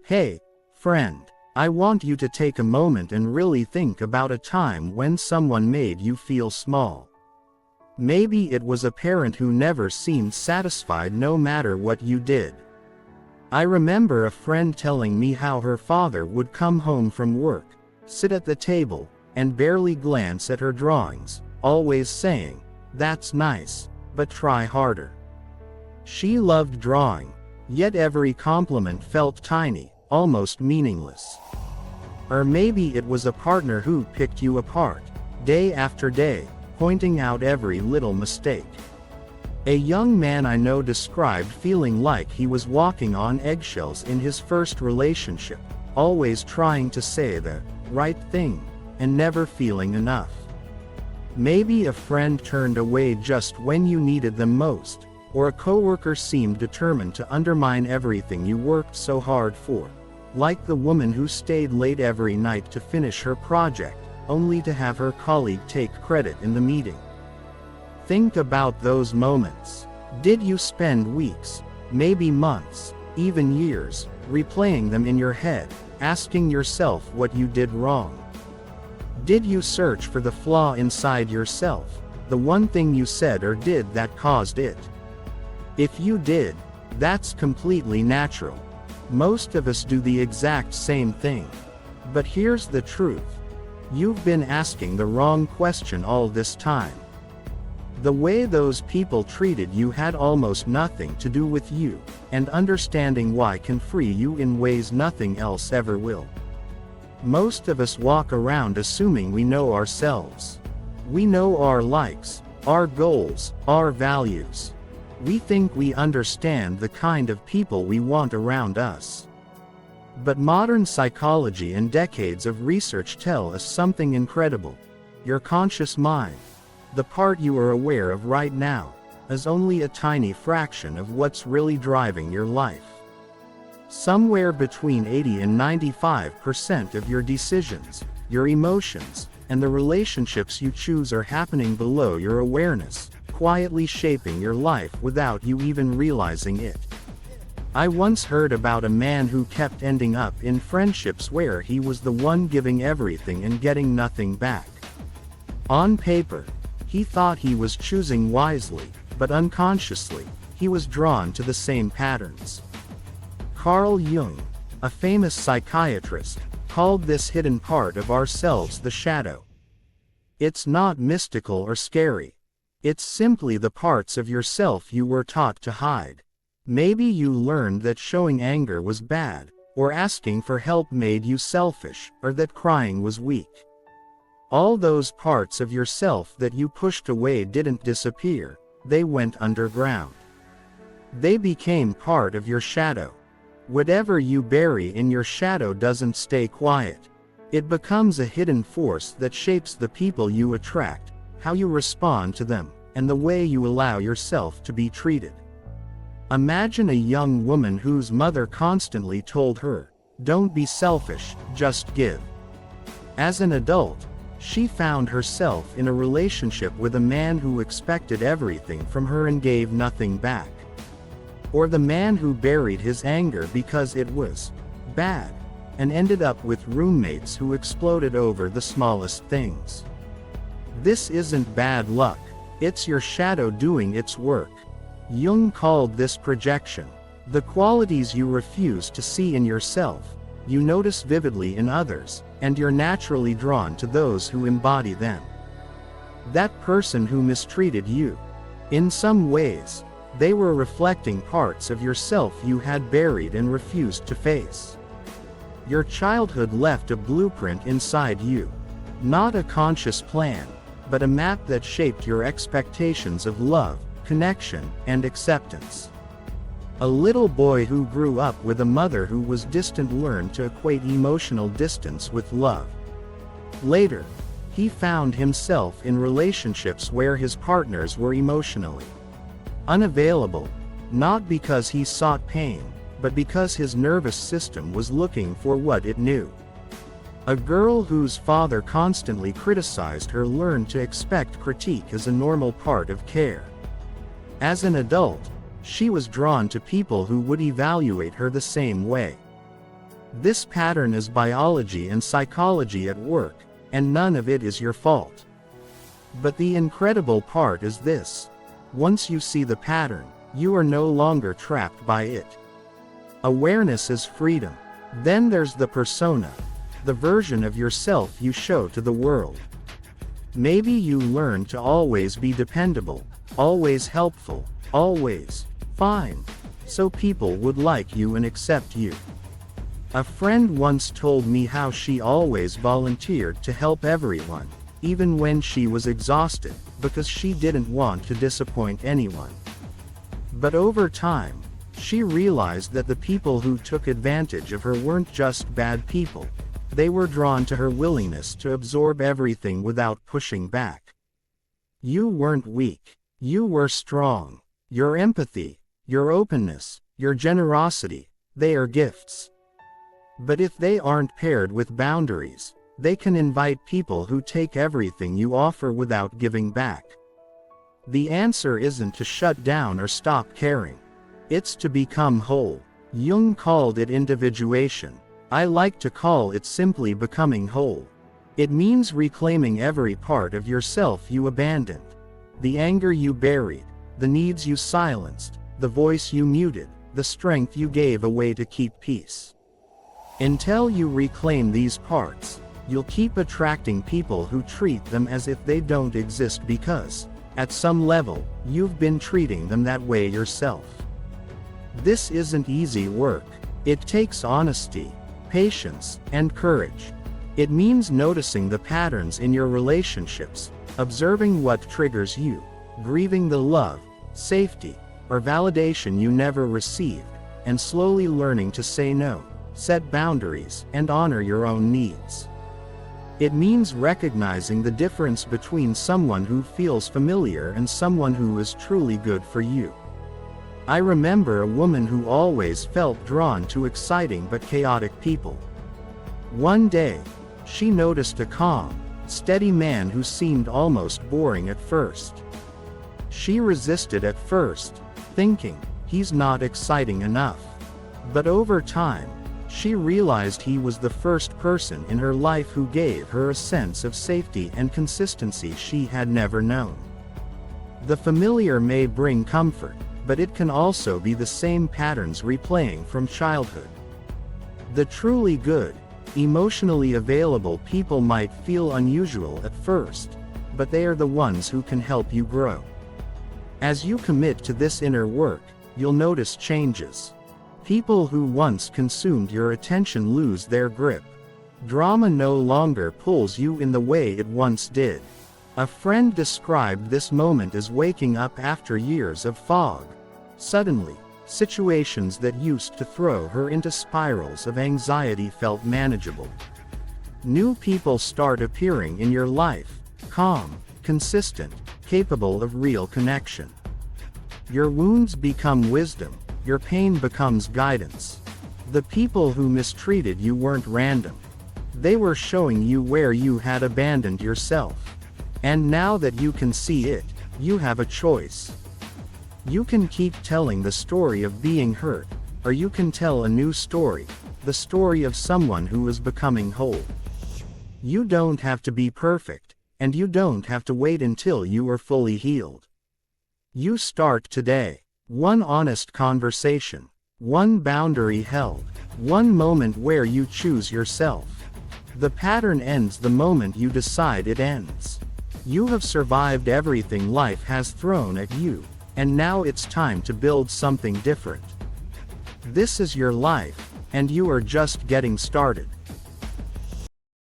Hey, friend, I want you to take a moment and really think about a time when someone made you feel small. Maybe it was a parent who never seemed satisfied no matter what you did. I remember a friend telling me how her father would come home from work, sit at the table, and barely glance at her drawings, always saying, "That's nice, but try harder." She loved drawing, yet every compliment felt tiny, almost meaningless. Or maybe it was a partner who picked you apart, day after day, pointing out every little mistake. A young man I know described feeling like he was walking on eggshells in his first relationship, always trying to say the right thing, and never feeling enough. Maybe a friend turned away just when you needed them most, or a coworker seemed determined to undermine everything you worked so hard for, like the woman who stayed late every night to finish her project, only to have her colleague take credit in the meeting. Think about those moments. Did you spend weeks, maybe months, even years, replaying them in your head, asking yourself what you did wrong? Did you search for the flaw inside yourself, the one thing you said or did that caused it? If you did, that's completely natural. Most of us do the exact same thing. But here's the truth. You've been asking the wrong question all this time. The way those people treated you had almost nothing to do with you, and understanding why can free you in ways nothing else ever will. Most of us walk around assuming we know ourselves. We know our likes, our goals, our values. We think we understand the kind of people we want around us. But modern psychology and decades of research tell us something incredible. Your conscious mind, the part you are aware of right now, is only a tiny fraction of what's really driving your life. Somewhere between 80 and 95% of your decisions, your emotions, and the relationships you choose are happening below your awareness, quietly shaping your life without you even realizing it. I once heard about a man who kept ending up in friendships where he was the one giving everything and getting nothing back. On paper, he thought he was choosing wisely, but unconsciously, he was drawn to the same patterns. Carl Jung, a famous psychiatrist, called this hidden part of ourselves the shadow. It's not mystical or scary. It's simply the parts of yourself you were taught to hide. Maybe you learned that showing anger was bad, or asking for help made you selfish, or that crying was weak. All those parts of yourself that you pushed away didn't disappear, they went underground. They became part of your shadow. Whatever you bury in your shadow doesn't stay quiet. It becomes a hidden force that shapes the people you attract, how you respond to them, and the way you allow yourself to be treated. Imagine a young woman whose mother constantly told her, "Don't be selfish, just give." As an adult, she found herself in a relationship with a man who expected everything from her and gave nothing back. Or the man who buried his anger because it was bad, and ended up with roommates who exploded over the smallest things. This isn't bad luck, it's your shadow doing its work. Jung called this projection. The qualities you refuse to see in yourself, you notice vividly in others, and you're naturally drawn to those who embody them. That person who mistreated you. In some ways, they were reflecting parts of yourself you had buried and refused to face. Your childhood left a blueprint inside you. Not a conscious plan, but a map that shaped your expectations of love, connection, and acceptance. A little boy who grew up with a mother who was distant learned to equate emotional distance with love. Later, he found himself in relationships where his partners were emotionally unavailable, not because he sought pain, but because his nervous system was looking for what it knew. A girl whose father constantly criticized her learned to expect critique as a normal part of care. As an adult, she was drawn to people who would evaluate her the same way. This pattern is biology and psychology at work, and none of it is your fault. But the incredible part is this: once you see the pattern, you are no longer trapped by it. Awareness is freedom. Then there's the persona, the version of yourself you show to the world. Maybe you learn to always be dependable, always helpful, always fine, so people would like you and accept you. A friend once told me how she always volunteered to help everyone, even when she was exhausted, because she didn't want to disappoint anyone. But over time, she realized that the people who took advantage of her weren't just bad people. They were drawn to her willingness to absorb everything without pushing back. You weren't weak. You were strong. Your empathy, your openness, your generosity, they are gifts. But if they aren't paired with boundaries, they can invite people who take everything you offer without giving back. The answer isn't to shut down or stop caring. It's to become whole. Jung called it individuation. I like to call it simply becoming whole. It means reclaiming every part of yourself you abandoned. The anger you buried, the needs you silenced, the voice you muted, the strength you gave away to keep peace. Until you reclaim these parts, you'll keep attracting people who treat them as if they don't exist because, at some level, you've been treating them that way yourself. This isn't easy work. It takes honesty, patience, and courage. It means noticing the patterns in your relationships, observing what triggers you, grieving the love, safety, or validation you never received, and slowly learning to say no, set boundaries, and honor your own needs. It means recognizing the difference between someone who feels familiar and someone who is truly good for you. I remember a woman who always felt drawn to exciting but chaotic people. One day, she noticed a calm, steady man who seemed almost boring at first. She resisted at first, thinking, he's not exciting enough. But over time, she realized he was the first person in her life who gave her a sense of safety and consistency she had never known. The familiar may bring comfort, but it can also be the same patterns replaying from childhood. The truly good, emotionally available people might feel unusual at first, but they are the ones who can help you grow. As you commit to this inner work, you'll notice changes. People who once consumed your attention lose their grip. Drama no longer pulls you in the way it once did. A friend described this moment as waking up after years of fog. Suddenly, situations that used to throw her into spirals of anxiety felt manageable. New people start appearing in your life, calm, consistent, capable of real connection. Your wounds become wisdom, your pain becomes guidance. The people who mistreated you weren't random. They were showing you where you had abandoned yourself. And now that you can see it, you have a choice. You can keep telling the story of being hurt, or you can tell a new story, the story of someone who is becoming whole. You don't have to be perfect, and you don't have to wait until you are fully healed. You start today. One honest conversation, one boundary held, one moment where you choose yourself. The pattern ends the moment you decide it ends. You have survived everything life has thrown at you, and now it's time to build something different. This is your life, and you are just getting started.